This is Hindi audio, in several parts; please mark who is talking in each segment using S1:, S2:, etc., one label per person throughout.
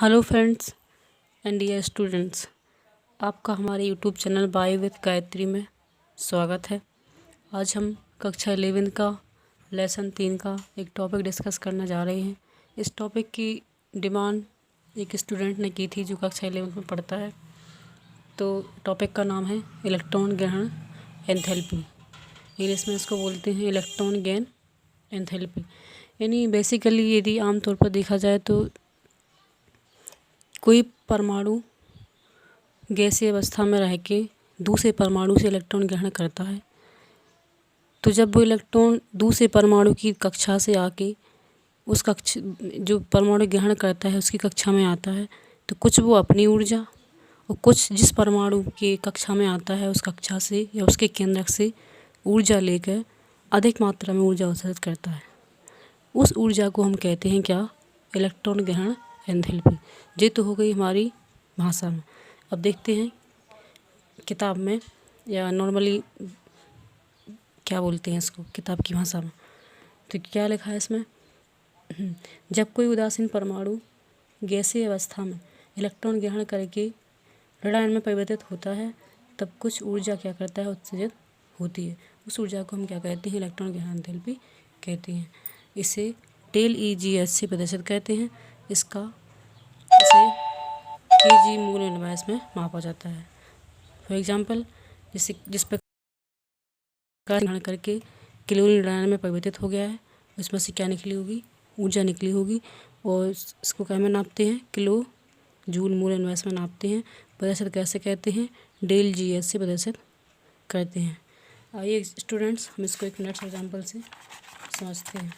S1: Hello friends and dear students, आपका हमारे YouTube channel by with Gayatri में स्वागत है। आज हम कक्षा 11 का लेसन 3 का एक टॉपिक डिस्कस करने जा रहे हैं। इस टॉपिक की डिमांड एक स्टूडेंट ने की थी जो कक्षा 11 में पढ़ता है। तो टॉपिक का नाम है इलेक्ट्रॉन ग्रहण एंथैल्पी। इंग्लिश में इसको बोलते हैं इलेक्ट्रॉन गेन एंथैल्पी। यानी बेसिकली यदि आमतौर पर देखा जाए तो कोई परमाणु गैसीय अवस्था में रह के दूसरे परमाणु से इलेक्ट्रॉन ग्रहण करता है, तो जब वो इलेक्ट्रॉन दूसरे परमाणु की कक्षा से आके उस कक्षा जो परमाणु ग्रहण करता है उसकी कक्षा में आता है, तो कुछ वो अपनी ऊर्जा और कुछ जिस परमाणु की कक्षा में आता है उस कक्षा से या उसके केंद्रक से ऊर्जा लेकर अधिक मात्रा में ऊर्जा उत्सर्जित करता है। उस ऊर्जा को हम कहते हैं क्या? इलेक्ट्रॉन ग्रहण एंथैल्पी। ये तो हो गई हमारी भाषा में। अब देखते हैं किताब में या नॉर्मली क्या बोलते हैं इसको किताब की भाषा में। तो क्या लिखा है इसमें? जब कोई उदासीन परमाणु गैसीय अवस्था में इलेक्ट्रॉन ग्रहण करके ऋणायन में परिवर्तित होता है तब कुछ ऊर्जा क्या करता है? उत्सर्जित होती है। उस ऊर्जा को हम क्या कहते हैं? इलेक्ट्रॉन ग्रहण एंथैल्पी कहते हैं। इसे डेल EGS से प्रदर्शित करते हैं। इसे kg मूल इनवर्स में मापा जाता है। फॉर एग्जाम्पल, जिस प्रकार ग्रहण करके किलोरीन ऋणायन में परिवर्तित हो गया है उसमें से क्या निकली होगी? ऊर्जा निकली होगी। और इसको क्या में नापते हैं? किलो जूल मूल इनवर्स में नापते हैं। प्रदर्शित कैसे कहते हैं? डेल GS से प्रदर्शित करते हैं। आइए स्टूडेंट्स हम इसको एक नेक्स्ट एग्जाम्पल से समझते हैं।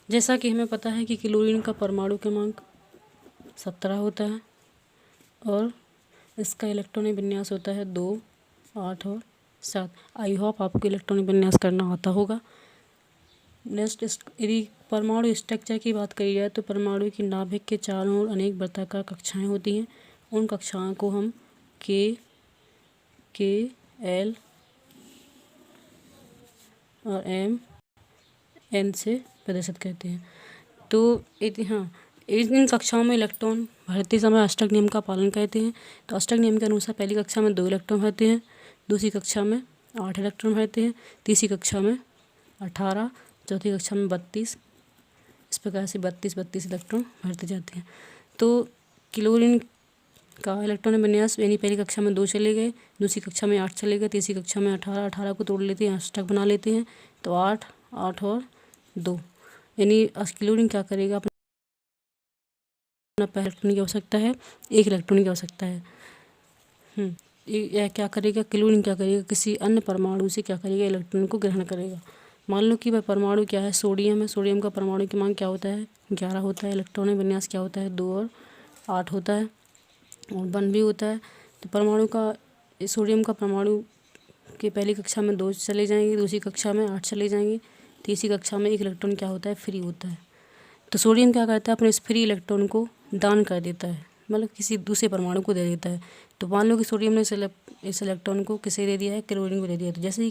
S1: जैसा कि हमें पता है कि क्लोरीन का परमाणु क्रमांक 17 होता है और इसका इलेक्ट्रॉनिक विन्यास होता है 2, 8 और 7। आई होप आपको इलेक्ट्रॉनिक विन्यास करना आता होगा। नेक्स्ट, यदि परमाणु स्ट्रक्चर की बात करी जाए तो परमाणु की नाभिक के चारों ओर अनेक वृत्ताकार कक्षाएं होती हैं। उन कक्षाओं को हम के, L और M, N से प्रदर्शित करते हैं। तो इन कक्षाओं में इलेक्ट्रॉन भरते समय अष्टक नियम का पालन करते हैं। तो अष्टक नियम के अनुसार पहली कक्षा में 2 इलेक्ट्रॉन भरते हैं, दूसरी कक्षा में 8 इलेक्ट्रॉन भरते हैं, तीसरी कक्षा में 18, चौथी कक्षा में 32। इस प्रकार से 32 इलेक्ट्रॉन भरते जाते हैं। तो क्लोरीन का इलेक्ट्रॉन विन्यास यानी पहली कक्षा में 2 चले गए, दूसरी कक्षा में 8 चले गए, तीसरी कक्षा में 18 को तोड़ लेते हैं, अष्टक बना लेते हैं। तो 8 और 2 यानी क्लोरीन क्या करेगा? अपना इलेक्ट्रॉन की आवश्यकता है, 1 इलेक्ट्रॉन की आवश्यकता है। यह क्या करेगा? क्लोरीन क्या करेगा? किसी अन्य परमाणु से क्या करेगा? इलेक्ट्रॉन को ग्रहण करेगा। मान लो कि वह परमाणु क्या है? सोडियम है। सोडियम का परमाणु क्रमांक क्या होता है? 11 होता है। इलेक्ट्रॉनिक विन्यास क्या होता है? 2 और 8 होता है और 1 भी होता है। तो परमाणु का सोडियम का परमाणु के पहली कक्षा में 2 चले जाएंगे, दूसरी कक्षा में 8 चले जाएंगे, तीसरी कक्षा में 1 इलेक्ट्रॉन क्या होता है? फ्री होता है। तो सोडियम क्या करता है? अपने इस फ्री इलेक्ट्रॉन को दान कर देता है, मतलब किसी दूसरे परमाणु को दे देता है। तो मान लो कि सोडियम ने इस इलेक्ट्रॉन को किसे दे दिया है? क्लोरीन को दे दिया। तो जैसे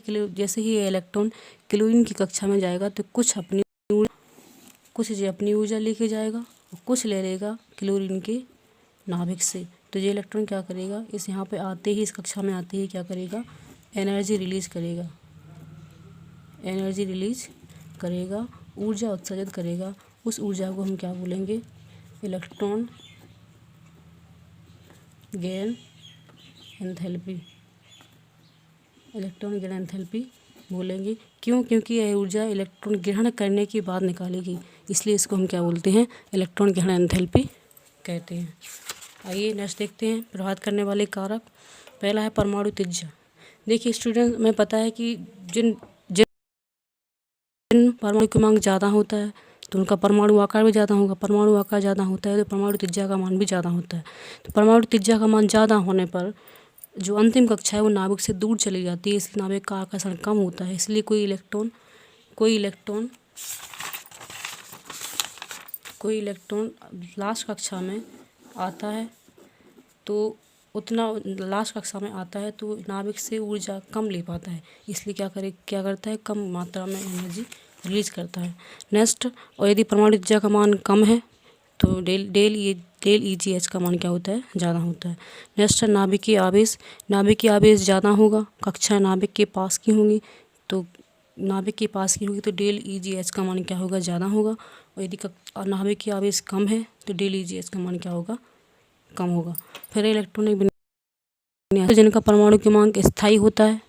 S1: ही ये इलेक्ट्रॉन क्लोरीन की कक्षा में जाएगा तो कुछ अपनी ऊर्जा लेके जाएगा और कुछ ले लेगा क्लोरीन के नाभिक से। तो ये इलेक्ट्रॉन क्या करेगा? इस यहाँ पे आते ही, इस कक्षा में आते ही क्या करेगा? एनर्जी रिलीज करेगा, ऊर्जा उत्सर्जित करेगा। उस ऊर्जा को हम क्या बोलेंगे? इलेक्ट्रॉन गेन एंथैल्पी बोलेंगे। क्यों? क्योंकि यह ऊर्जा इलेक्ट्रॉन ग्रहण करने के बाद निकालेगी, इसलिए इसको हम क्या बोलते हैं? इलेक्ट्रॉन ग्रहण एंथैल्पी कहते हैं। आइए नेक्स्ट देखते हैं प्रभावित करने वाले कारक। पहला है परमाणु त्रिज्या। देखिए स्टूडेंट, हमें पता है कि जिन परमाणु क्रमांक ज़्यादा होता है तो उनका परमाणु आकार भी ज़्यादा होगा। परमाणु आकार ज़्यादा होता है तो परमाणु त्रिज्या का मान भी ज़्यादा होता है। तो परमाणु त्रिज्या का मान ज़्यादा होने पर जो अंतिम कक्षा है वो नाभिक से दूर चली जाती है, इसलिए नाभिक का आकर्षण कम होता है। इसलिए कोई इलेक्ट्रॉन लास्ट कक्षा में आता है तो उतना लास्ट कक्षा में आता है तो नाभिक से ऊर्जा कम ले पाता है, इसलिए क्या करता है, कम मात्रा में एनर्जी रिलीज करता है। नेक्स्ट, और यदि परमाणु त्रिज्या का मान कम है तो डेल EGH का मान क्या होता है, ज़्यादा होता है। नेक्स्ट, नाभिकीय आवेश ज़्यादा होगा, कक्षा नाभिक के पास की होंगी तो डेल EGH का मान क्या होगा, ज़्यादा होगा। और यदि नाभिक की आवेश कम है तो डेल EGH का मान क्या होगा, कम होगा। फिर इलेक्ट्रॉनिक विन्यास, जिनका परमाणु क्रमांक स्थायी होता है,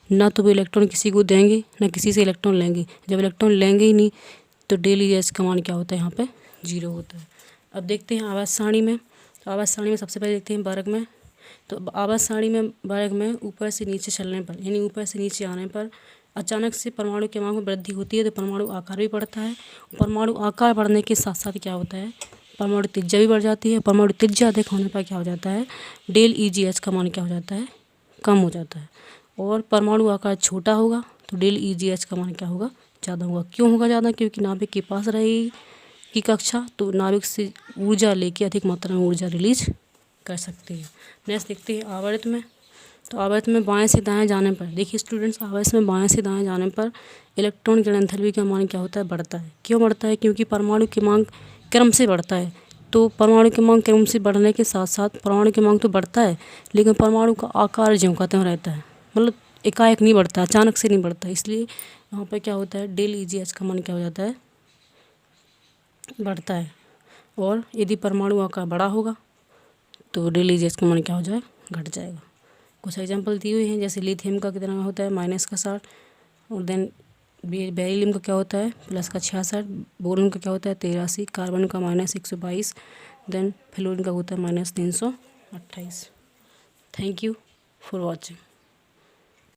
S1: ना तो वे इलेक्ट्रॉन किसी को देंगे ना किसी से इलेक्ट्रॉन लेंगे। जब इलेक्ट्रॉन लेंगे ही नहीं तो डेल EGH का मान क्या होता है, यहाँ पे 0 होता है। अब देखते हैं आवर्त सारणी में। तो आवर्त सारणी में सबसे पहले देखते हैं वर्ग में। तो आवर्त सारणी में वर्ग में ऊपर से नीचे चलने पर, यानी ऊपर से नीचे आने पर अचानक से परमाणु क्रमांक में वृद्धि होती है तो परमाणु आकार भी बढ़ता है। परमाणु आकार बढ़ने के साथ साथ क्या होता है, परमाणु त्रिज्या भी बढ़ जाती है। परमाणु त्रिज्या अधिक होने पर क्या हो जाता है, डेल EGH का मान क्या हो जाता है, कम हो जाता है। और परमाणु आकार छोटा होगा तो डेल EGH का मान क्या होगा, ज़्यादा होगा। क्यों होगा ज़्यादा, क्योंकि नाभिक के पास रहेगी की कक्षा तो नाभिक से ऊर्जा लेके अधिक मात्रा में ऊर्जा रिलीज कर सकती है। नेक्स्ट देखते हैं आवर्त में। तो आवर्त में बाएं से दाएं जाने पर, देखिए स्टूडेंट्स, आवर्त में बाएं से दाएं जाने पर इलेक्ट्रॉन की एंथैल्पी का मान क्या होता है, बढ़ता है। क्यों बढ़ता है, क्योंकि परमाणु क्रमांक क्रम से बढ़ता है। तो परमाणु क्रमांक क्रम से बढ़ने के साथ साथ परमाणु क्रमांक तो बढ़ता है लेकिन परमाणु का आकार ज्यों का त्यों रहता है, मतलब एकाएक नहीं बढ़ता, अचानक से नहीं बढ़ता। इसलिए यहाँ पर क्या होता है, डेल EGH का मान क्या हो जाता है, बढ़ता है। और यदि परमाणु आकार बड़ा होगा तो डेल EGH का मान क्या हो जाए, घट जाएगा। कुछ एग्जांपल दिए हुए हैं, जैसे लिथियम का कितना होता है, -60, और देन बेरिलियम का क्या होता है, +66, बोरोन का क्या होता है, 83, कार्बन का -122, देन फ्लोरीन का होता है -328। Thank you for watching.